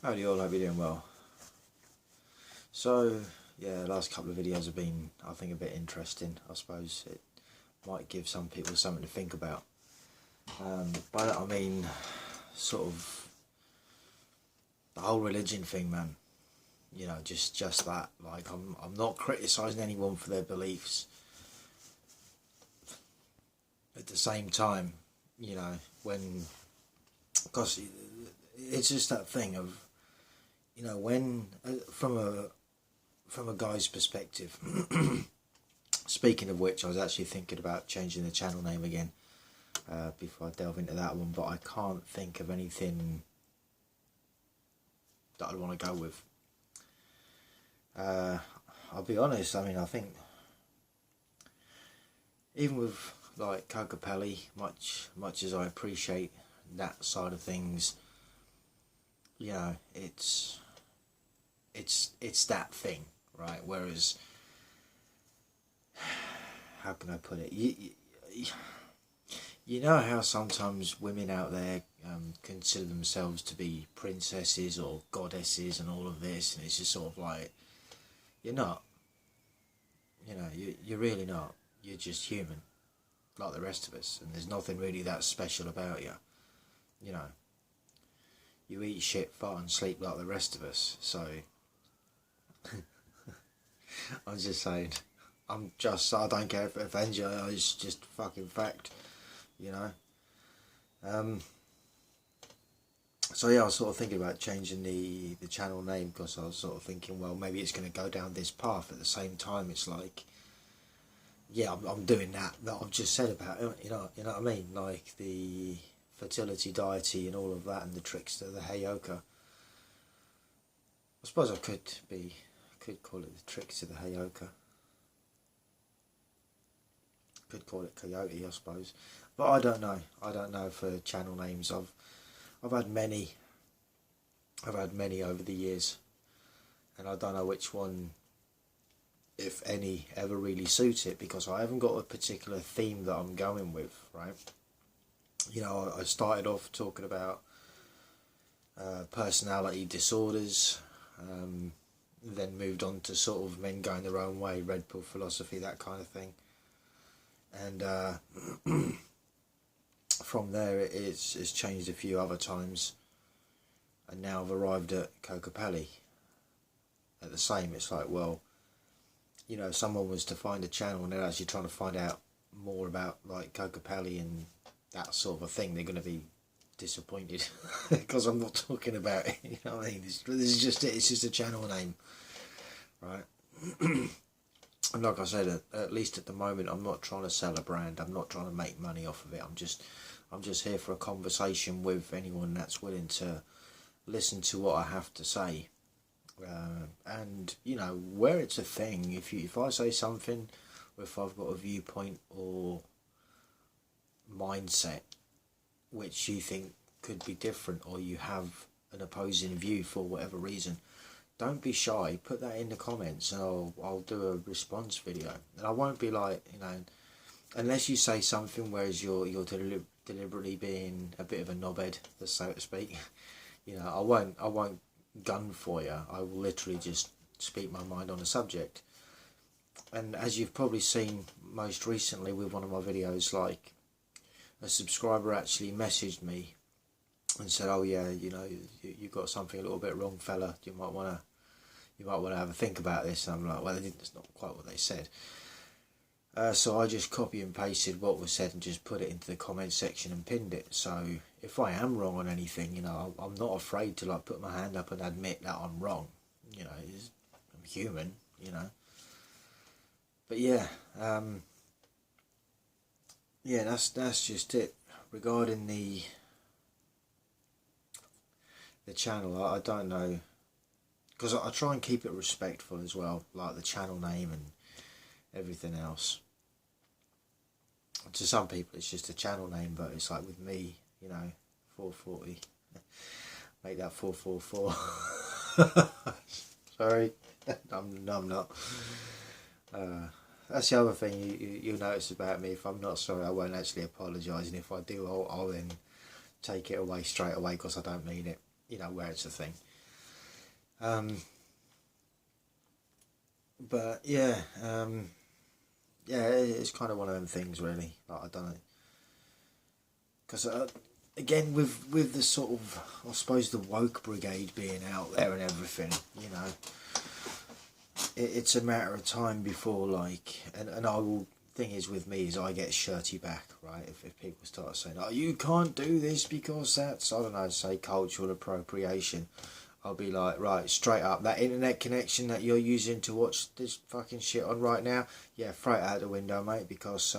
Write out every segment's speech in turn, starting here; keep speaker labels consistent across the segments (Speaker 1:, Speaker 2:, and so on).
Speaker 1: How do you all? Hope you're doing well. So, yeah, the last couple of videos have been, I think, a bit interesting. I suppose it might give some people something to think about. By that I mean, sort of, the whole religion thing, man. You know, just that. Like, I'm not criticising anyone for their beliefs. At the same time, you know, because it's just that thing of, you know, when from a guy's perspective. Speaking of which, I was actually thinking about changing the channel name again before I delve into that one, but I can't think of anything that I'd want to go with. I'll be honest. I mean, I think even with like Kokopelli, much as I appreciate that side of things, you know, it's that thing, right? Whereas, how can I put it? You know how sometimes women out there consider themselves to be princesses or goddesses and all of this, and it's just sort of like, you're not. You know, you're really not. You're just human, like the rest of us, and there's nothing really that special about you. You know, you eat shit, fart and sleep like the rest of us, so I'm just saying, I don't care if it offends you, it's just fucking fact, you know. So yeah, I was sort of thinking about changing the channel name, because I was sort of thinking, well, maybe it's going to go down this path. At the same time, it's like, yeah, I'm doing that I've just said about it, you know what I mean, like the fertility deity and all of that, and the trickster, the Heyoka. I suppose I could call it the trickster, the Heyoka. Could call it Coyote, I suppose, but I don't know for channel names. I've had many over the years, and I don't know which one, if any, ever really suits it, because I haven't got a particular theme that I'm going with, right? You know, I started off talking about personality disorders, then moved on to sort of men going their own way, red pill philosophy, that kind of thing. And from there it's changed a few other times, and now I've arrived at Kokopelli. At the same, it's like, well, you know, if someone was to find a channel and they're actually trying to find out more about like Kokopelli and that sort of a thing, they're going to be disappointed because I'm not talking about it, you know what I mean? This is just it. It's just a channel name, right? And like I said, at least at the moment, I'm not trying to sell a brand. I'm not trying to make money off of it. I'm just here for a conversation with anyone that's willing to listen to what I have to say. And you know, where it's a thing, if I say something, or if I've got a viewpoint or mindset which you think could be different, or you have an opposing view for whatever reason, don't be shy. Put that in the comments, and I'll do a response video. And I won't be like, you know, unless you say something whereas you're deliberately being a bit of a knobhead, so to speak. You know, I won't gun for you. I will literally just speak my mind on a subject. And as you've probably seen most recently with one of my videos, like a subscriber actually messaged me and said, "Oh yeah, you know, you got something a little bit wrong, fella. You might want to have a think about this." And I'm like, well, that's not quite what they said. So I just copy and pasted what was said and just put it into the comment section and pinned it. So if I am wrong on anything, you know, I'm not afraid to like put my hand up and admit that I'm wrong. You know, I'm human, you know. But yeah, yeah, that's just it. Regarding the channel, I don't know, because I try and keep it respectful as well, like the channel name and everything else. To some people it's just a channel name, but it's like with me, you know, 440, make that 444. Sorry, I'm not. That's the other thing you'll notice about me. If I'm not sorry, I won't actually apologise, and if I do, I'll then take it away straight away because I don't mean it, you know, where it's a thing. But yeah, yeah, it's kind of one of them things, really. Like, I don't know, because again, with the sort of, I suppose, the woke brigade being out there and everything, you know, it's a matter of time before, like, and I will. Thing is with me is I get shirty back, right? If people start saying, "Oh, you can't do this because that's, I don't know, say cultural appropriation," I'll be like, right, straight up, that internet connection that you're using to watch this fucking shit on right now, yeah, throw it out the window, mate, because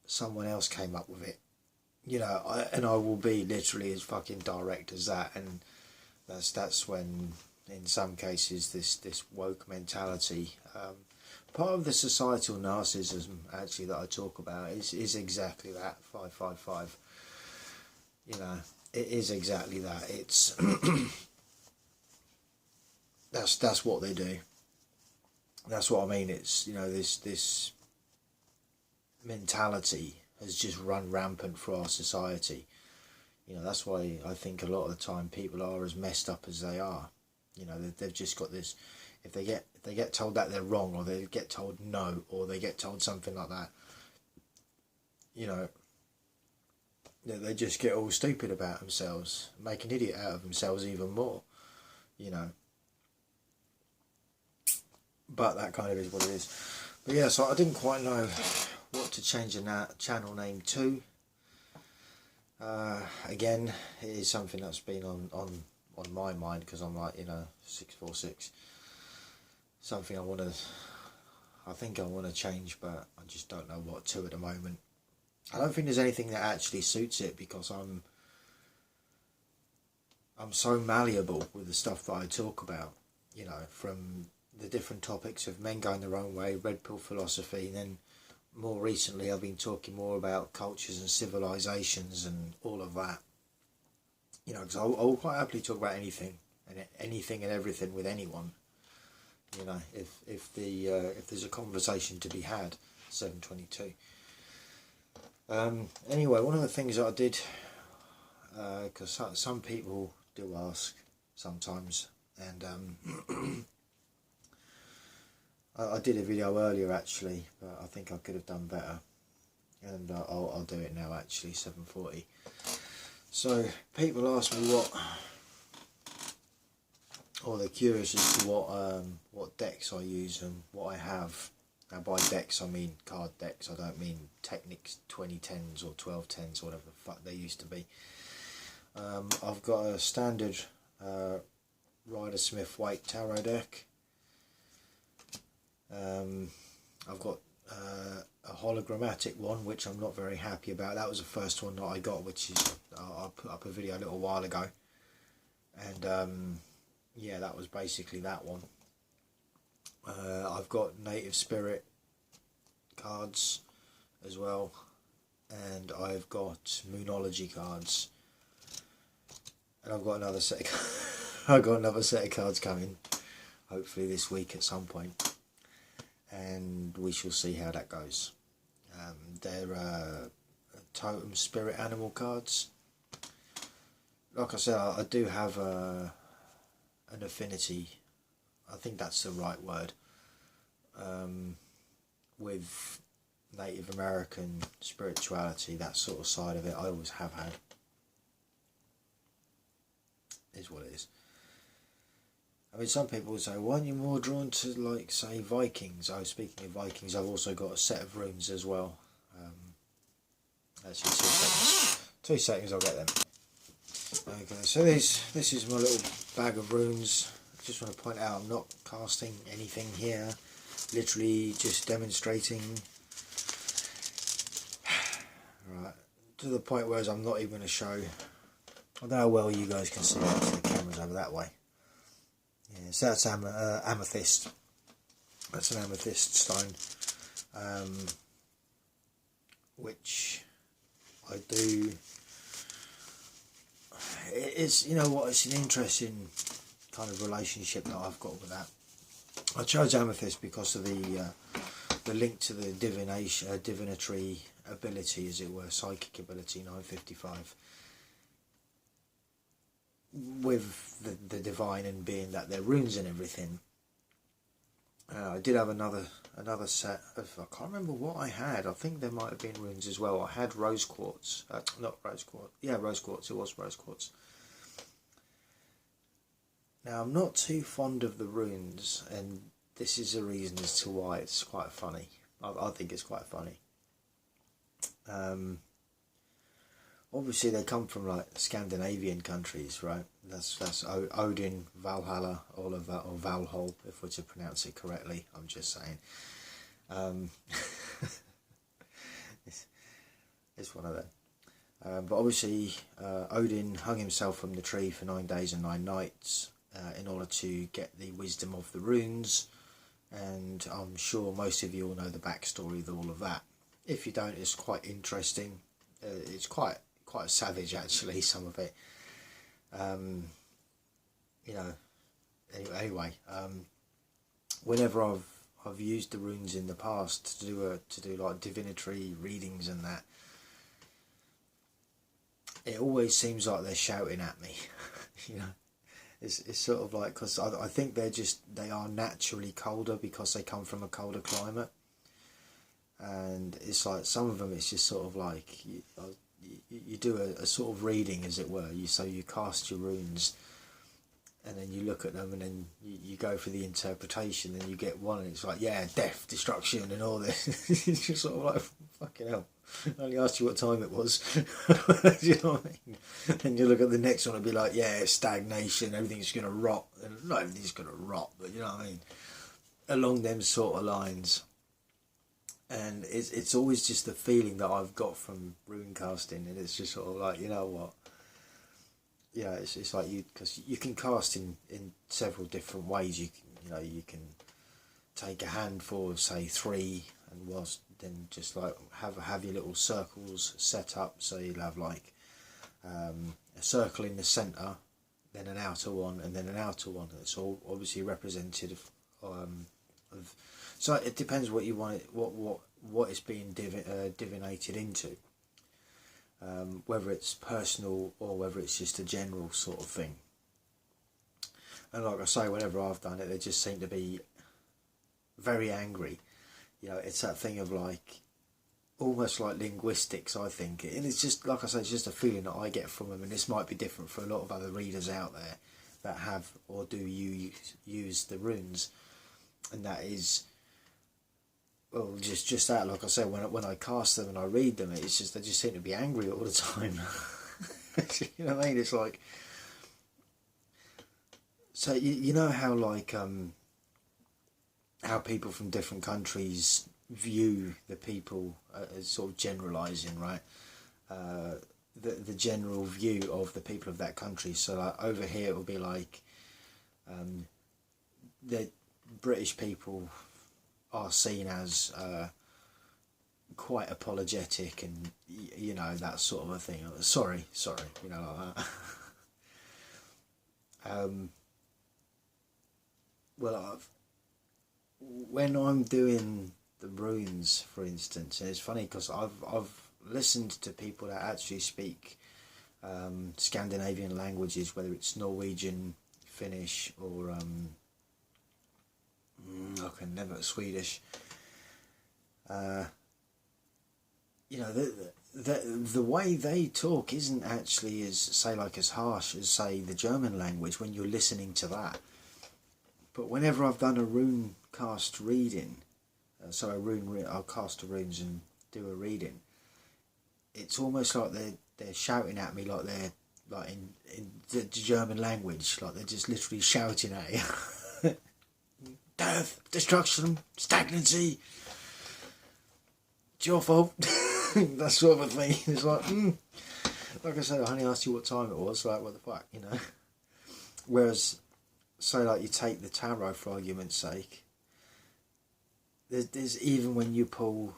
Speaker 1: someone else came up with it. You know, and I will be literally as fucking direct as that, and that's when, in some cases, this woke mentality, part of the societal narcissism actually that I talk about is exactly that. 555. You know, it is exactly that. It's that's what they do. That's what I mean. It's, you know, this mentality has just run rampant for our society. You know, that's why I think a lot of the time people are as messed up as they are. You know, they've just got this. If they get told that they're wrong, or they get told no, or they get told something like that, you know, they just get all stupid about themselves, make an idiot out of themselves even more, you know. But that kind of is what it is. But yeah, so I didn't quite know what to change the channel name to. Again, it is something that's been on my mind, because I'm like, you know, 646. Something I think I want to change, but I just don't know what to at the moment. I don't think there's anything that actually suits it, because I'm so malleable with the stuff that I talk about, you know, from the different topics of men going their own way, red pill philosophy, and then more recently I've been talking more about cultures and civilizations and all of that. You know, because I'll quite happily talk about anything and everything with anyone. You know, if there's a conversation to be had. 722. Anyway, one of the things that I did, because some people do ask sometimes, and I did a video earlier actually, but I think I could have done better, and I'll do it now actually. 740. So people ask me or they're curious as to what decks I use and what I have. Now by decks I mean card decks, I don't mean Technics 2010s or 1210s or whatever the fuck they used to be. I've got a standard Rider Smith Waite tarot deck. I've got a hologrammatic one, which I'm not very happy about. That was the first one that I got, which is I put up a video a little while ago, and yeah, that was basically that one. I've got Native Spirit cards as well, and I've got Moonology cards, and I've got another set of cards coming, hopefully this week at some point, and we shall see how that goes. They're totem spirit animal cards. Like I said, I do have an affinity, I think that's the right word, with Native American spirituality, that sort of side of it. I always have had. Is what it is. I mean, some people would say, why aren't you more drawn to, like, say, Vikings? Oh, speaking of Vikings, I've also got a set of runes as well. Actually, 2 seconds. 2 seconds, I'll get them. Okay, so this is my little bag of runes. I just want to point out I'm not casting anything here. Literally just demonstrating. Right, to the point where I'm not even going to show. I don't know how well you guys can see it, the camera's over that way. Yeah, so that's amethyst. That's an amethyst stone, which I do. It's, you know what, it's an interesting kind of relationship that I've got with that. I chose amethyst because of the link to the divinatory ability, as it were, psychic ability, 955. with the divine and being that they're runes and everything. I did have another set of, I can't remember what I had. I think there might have been runes as well. I had rose quartz, not rose quartz. Yeah, rose quartz. It was rose quartz. Now I'm not too fond of the runes, and this is a reason as to why it's quite funny. I think it's quite funny. Obviously they come from like Scandinavian countries, right? That's Odin, Valhalla, all of that, or Valhall, if we're to pronounce it correctly. I'm just saying. It's one of them. But obviously Odin hung himself from the tree for 9 days and 9 nights in order to get the wisdom of the runes, and I'm sure most of you all know the backstory of all of that. If you don't, it's quite interesting. It's quite savage actually, some of it. You know, anyway, whenever I've used the runes in the past to do like divinatory readings and that, it always seems like they're shouting at me. You know, it's sort of like, because I think they are naturally colder because they come from a colder climate, and it's like some of them it's just sort of like you do a sort of reading, as it were. So you cast your runes, and then you look at them, and then you go for the interpretation, and you get one, and it's like, yeah, death, destruction, and all this. It's just sort of like, fucking hell. I only asked you what time it was. Do you know what I mean? And you look at the next one and be like, yeah, stagnation, everything's going to rot. And not everything's going to rot, but you know what I mean? Along them sort of lines. And it's always just the feeling that I've got from rune casting, and it's just sort of like, you know what? Yeah, it's like because you can cast in several different ways. You can take a handful of, say, 3, and whilst then just like have your little circles set up. So you'll have like a circle in the centre, then an outer one, and then an outer one. It's all obviously representative of. So it depends what you want it, what it's being divinated into. Whether it's personal or whether it's just a general sort of thing. And like I say, whenever I've done it, they just seem to be very angry. You know, it's that thing of like, almost like linguistics, I think. And it's just, like I say, it's just a feeling that I get from them. And this might be different for a lot of other readers out there that have or do use the runes. And that is, well, just that, like I say, when I cast them and I read them, it's just, they just seem to be angry all the time. You know what I mean? It's like, so you know how like how people from different countries view the people as sort of generalising, right? The general view of the people of that country. So like over here it will be like the British people are seen as quite apologetic and, you know, that sort of a thing. Sorry, you know, like that. Well, when I'm doing the runes, for instance, and it's funny because I've listened to people that actually speak Scandinavian languages, whether it's Norwegian, Finnish, or I can never Swedish. You know, the way they talk isn't actually as harsh as, say, the German language when you're listening to that. But whenever I've done a rune cast reading, I'll cast the runes and do a reading, it's almost like they're shouting at me, like they're like in the German language, like they're just literally shouting at you. Death, destruction, stagnancy. It's your fault. That sort of a thing. It's like, like I said, I only asked you what time it was. Like, what the fuck, you know? Whereas, say, like, you take the tarot for argument's sake. There's even when you pull,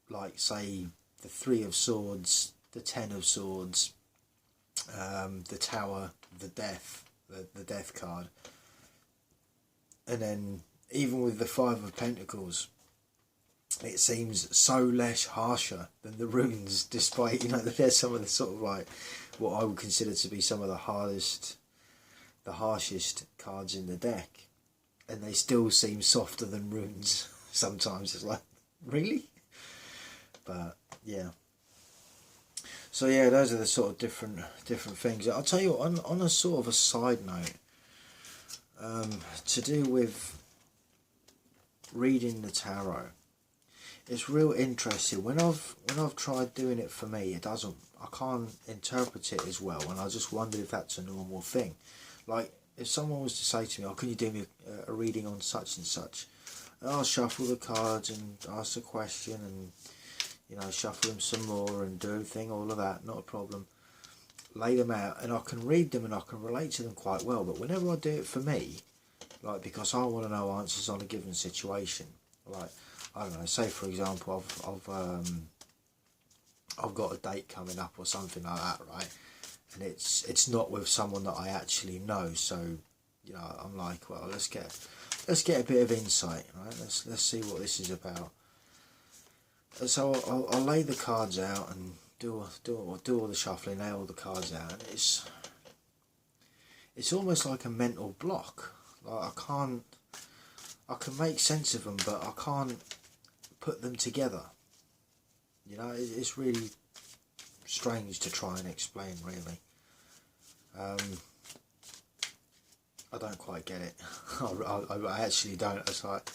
Speaker 1: like, say, the 3 of Swords, the 10 of Swords, the Tower, the Death, the Death card, and then even with the 5 of Pentacles, it seems so less harsher than the runes, despite, you know, there's some of the sort of like what I would consider to be some of the hardest the harshest cards in the deck, and they still seem softer than runes. Sometimes it's like, really? But yeah. So yeah, those are the sort of different things. I'll tell you what, on a sort of a side note, to do with reading the tarot, it's real interesting. When I've tried doing it for me, I can't interpret it as well, and I just wonder if that's a normal thing. Like, if someone was to say to me, "Oh, can you do me a reading on such and such?" And I'll shuffle the cards and ask a question, and shuffle them some more and do everything, all of that, not a problem. Lay them out, and I can read them and I can relate to them quite well. But whenever I do it for me, like, because I want to know answers on a given situation, like, I don't know, say for example, I've got a date coming up or something like that, right? And it's not with someone that I actually know, so I'm like, well, let's get a bit of insight, right? Let's see what this is about. And so I'll lay the cards out and do all the shuffling, lay all the cards out, and it's almost like a mental block. Like, I can make sense of them, but I can't put them together. It's really strange to try and explain, really. I don't quite get it. I actually don't. It's like,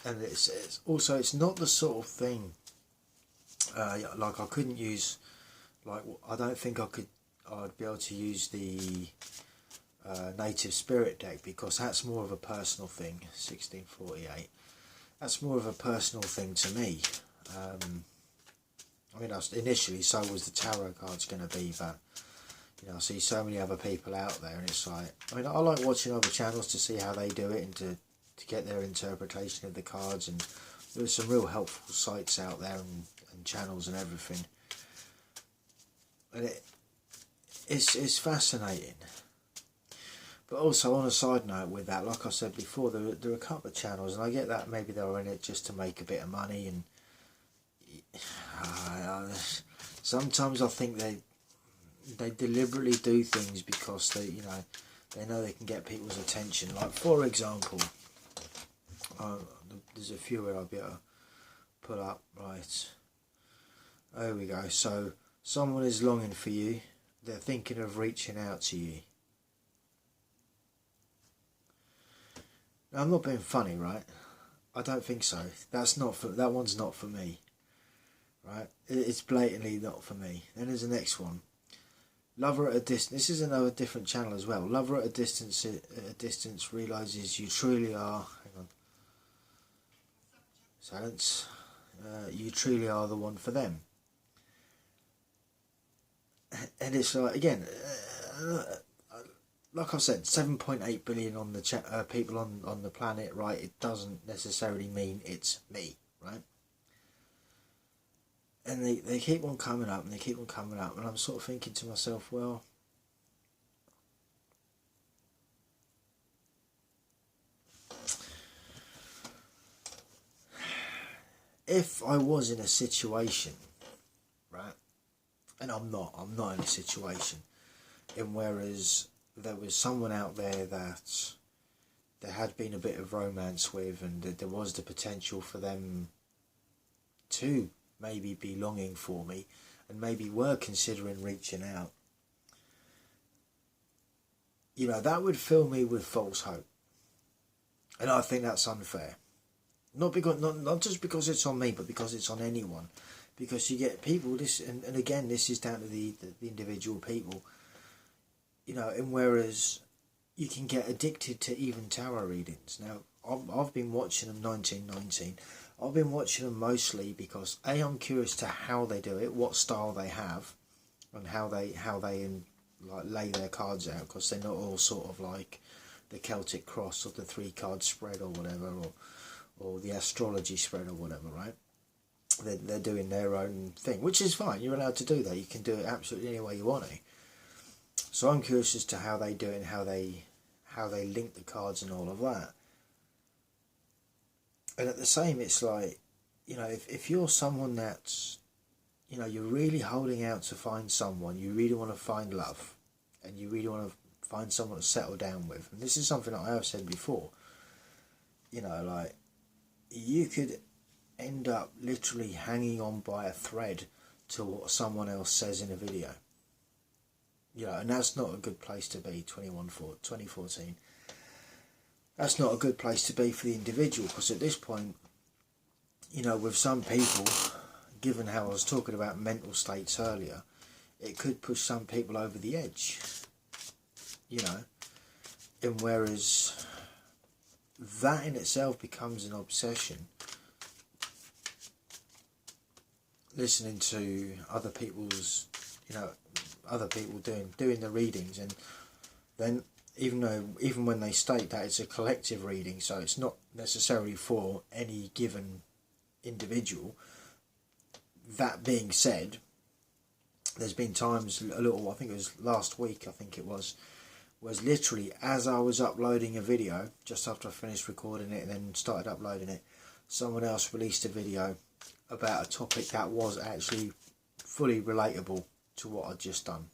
Speaker 1: and it's also, it's not the sort of thing, like, I couldn't use, like, I don't think I'd be able to use the Native Spirit deck, because that's more of a personal thing. 1648, that's more of a personal thing to me. I mean, initially so was the tarot cards going to be, but I see so many other people out there, and it's like, I mean, I like watching other channels to see how they do it and to get their interpretation of the cards, and there's some real helpful sites out there and channels and everything, and it's fascinating. But also, on a side note with that, like I said before, there are a couple of channels, and I get that maybe they're in it just to make a bit of money, and sometimes I think they deliberately do things because they know they can get people's attention. Like, for example, there's a few where I'll be able to put up, right, there we go. So, someone is longing for you, they're thinking of reaching out to you. Now, I'm not being funny, right? I don't think so. That one's not for me, right? It's blatantly not for me. Then there's the next one. Lover at a distance. This is another different channel as well. Lover at a distance realizes you truly are. Hang on. Silence. You truly are the one for them. And it's like, again, like I said, 7.8 billion on the people on the planet, right? It doesn't necessarily mean it's me, right? And they keep on coming up, and they keep on coming up, and I'm sort of thinking to myself, well, if I was in a situation, right, and I'm not in a situation, in whereas there was someone out there that there had been a bit of romance with, and that there was the potential for them to maybe be longing for me, and maybe were considering reaching out, that would fill me with false hope. And I think that's unfair. Not just because it's on me, but because it's on anyone. Because you get people, and again, this is down to the individual people, and whereas you can get addicted to even tarot readings. Now, I've been watching them 1919. I've been watching them mostly because I'm curious to how they do it, what style they have, and how they like lay their cards out, because they're not all sort of like the Celtic cross or the 3-card spread or whatever, or the astrology spread or whatever, right? They're doing their own thing, which is fine. You're allowed to do that. You can do it absolutely any way you want to. So I'm curious as to how they do it and how they link the cards and all of that. And at the same, it's like, if you're someone that's, you're really holding out to find someone, you really want to find love, and you really want to find someone to settle down with. And this is something that I have said before. You know, like, you could end up literally hanging on by a thread to what someone else says in a video. You know, and that's not a good place to be, 2014. That's not a good place to be for the individual, because at this point, you know, with some people, given how I was talking about mental states earlier, it could push some people over the edge, you know, and whereas that in itself becomes an obsession, listening to other people's, you know, other people doing the readings, and then even when they state that it's a collective reading, so it's not necessarily for any given individual. That being said, there's been times, I think it was last week, was literally as I was uploading a video, just after I finished recording it and then started uploading it, someone else released a video about a topic that was actually fully relatable to what I'd just done.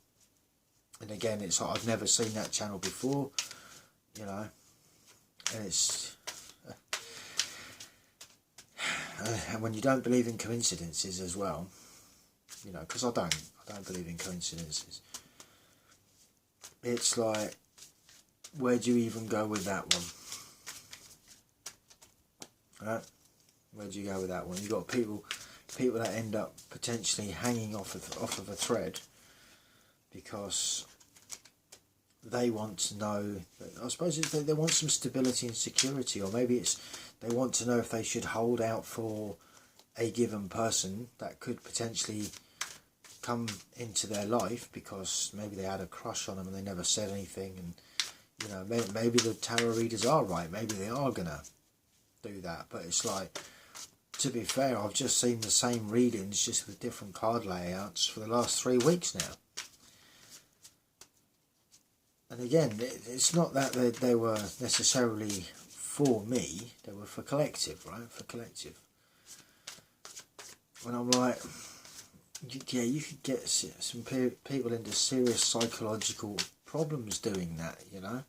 Speaker 1: And again, it's like I've never seen that channel before, you know, and it's and when you don't believe in coincidences as well, you know, because I don't believe in coincidences, it's like, where do you even go with that one? Right? Where do you go with that one? You've got people that end up potentially hanging off of a thread because they want to know, I suppose they want some stability and security, or maybe it's they want to know if they should hold out for a given person that could potentially come into their life because maybe they had a crush on them and they never said anything, and you know, maybe the tarot readers are right, maybe they are gonna do that, but it's like, to be fair, I've just seen the same readings just with different card layouts for the last 3 weeks now. And again, it's not that they were necessarily for me, they were for collective, right? For collective. When I'm like, yeah, you could get some people into serious psychological problems doing that, you know?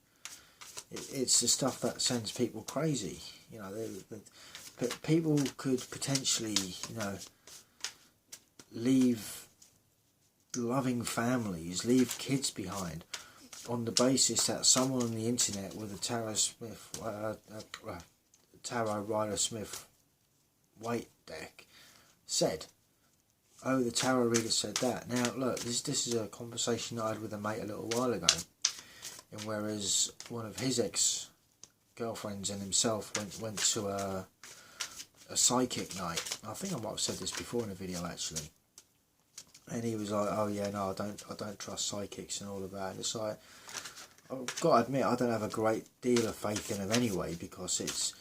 Speaker 1: It's the stuff that sends people crazy, you know? But people could potentially, you know, leave loving families, leave kids behind, on the basis that someone on the internet with a Tarot Rider Smith Waite deck said, oh, the tarot reader said that. Now, look, this is a conversation I had with a mate a little while ago, and whereas one of his ex-girlfriends and himself went to a psychic night. I think I might have said this before in a video actually, and he was like, oh yeah, no, I don't trust psychics and all of that. And it's like, I've got to admit, I don't have a great deal of faith in them anyway, because it's,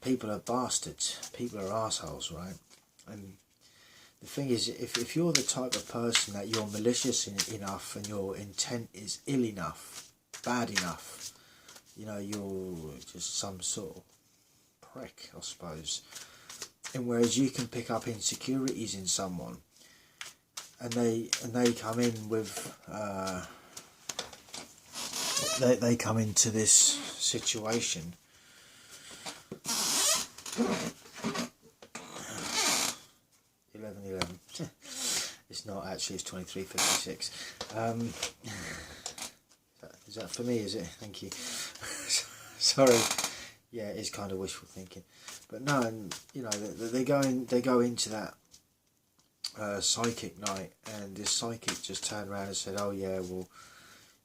Speaker 1: people are bastards, people are assholes, right? And the thing is, if you're the type of person that you're malicious enough and your intent is ill enough, bad enough, you know, you're just some sort of prick, I suppose. And whereas you can pick up insecurities in someone, and they come in with they come into this situation. It's not actually, it's 23:56. Is that for me, is it? Thank you. Sorry. Yeah, it is kind of wishful thinking. But no, and you know, they go into that psychic night, and this psychic just turned around and said, oh yeah, well,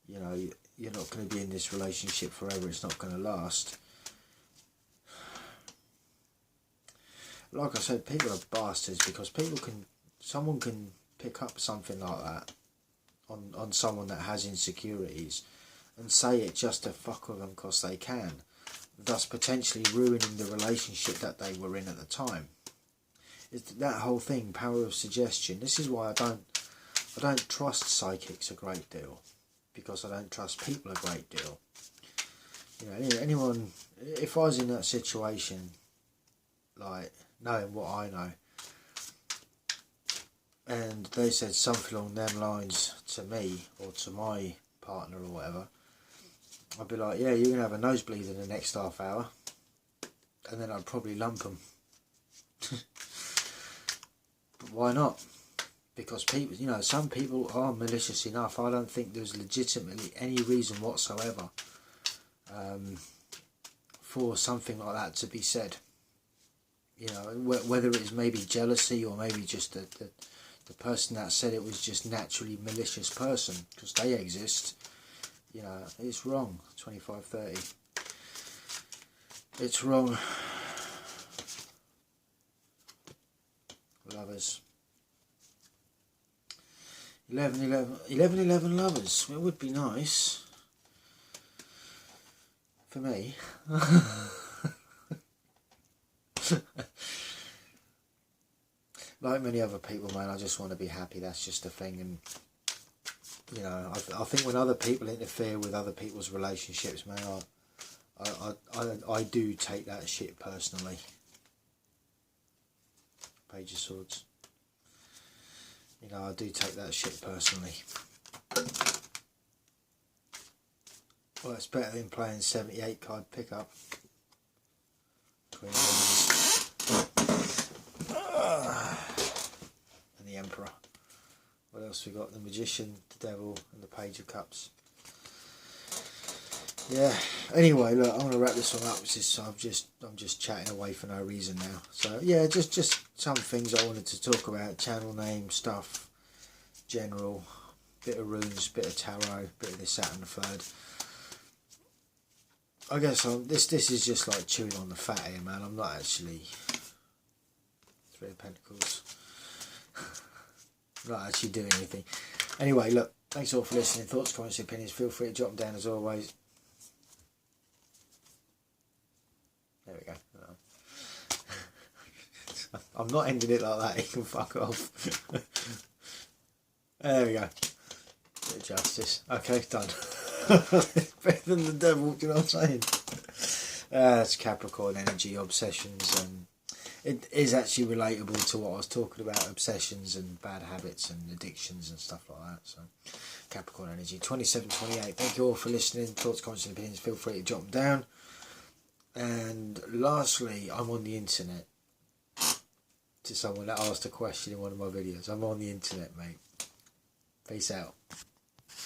Speaker 1: you know, you're not going to be in this relationship forever, it's not going to last. Like I said, people are bastards, because someone can pick up something like that on someone that has insecurities and say it just to fuck with them because they can, thus potentially ruining the relationship that they were in at the time. It's that whole thing, power of suggestion. This is why I don't trust psychics a great deal, because I don't trust people a great deal. You know, anyone, if I was in that situation, like knowing what I know, and they said something along them lines to me or to my partner or whatever, I'd be like, yeah, you're going to have a nosebleed in the next half hour. And then I'd probably lump them. But why not? Because people, you know, some people are malicious enough. I don't think there's legitimately any reason whatsoever for something like that to be said. You know, whether it's maybe jealousy or maybe just the person that said it was just naturally malicious person, because they exist. You know, it's wrong. 2530. It's wrong. Lovers. 11 lovers. It would be nice for me. Like many other people, man, I just want to be happy. That's just the thing. And you know, I think when other people interfere with other people's relationships, man, I do take that shit personally. Page of Swords. You know, I do take that shit personally. Well, it's better than playing 78 card pickup. Queen of Wands. And the Emperor. What else we got? The Magician, the Devil, and the Page of Cups. Yeah. Anyway, look, I'm gonna wrap this one up. I'm just chatting away for no reason now. So yeah, just some things I wanted to talk about. Channel name stuff, general, bit of runes, bit of tarot, bit of this, that, and the third. I guess this is just like chewing on the fat here, man. I'm not actually Three of Pentacles. I'm not actually doing anything. Anyway, look, thanks all for listening. Thoughts, comments, opinions, feel free to drop them down as always. There we go. I'm not ending it like that. You can fuck off. There we go. Bit of justice. Okay, done. Better than the devil, do you know what I'm saying? It's Capricorn energy, obsessions, and it is actually relatable to what I was talking about, obsessions and bad habits and addictions and stuff like that. So Capricorn energy, 2728. Thank you all for listening. Thoughts, comments and opinions, feel free to jot them down. And lastly, I'm on the internet. To someone that asked a question in one of my videos, I'm on the internet, mate. Peace out.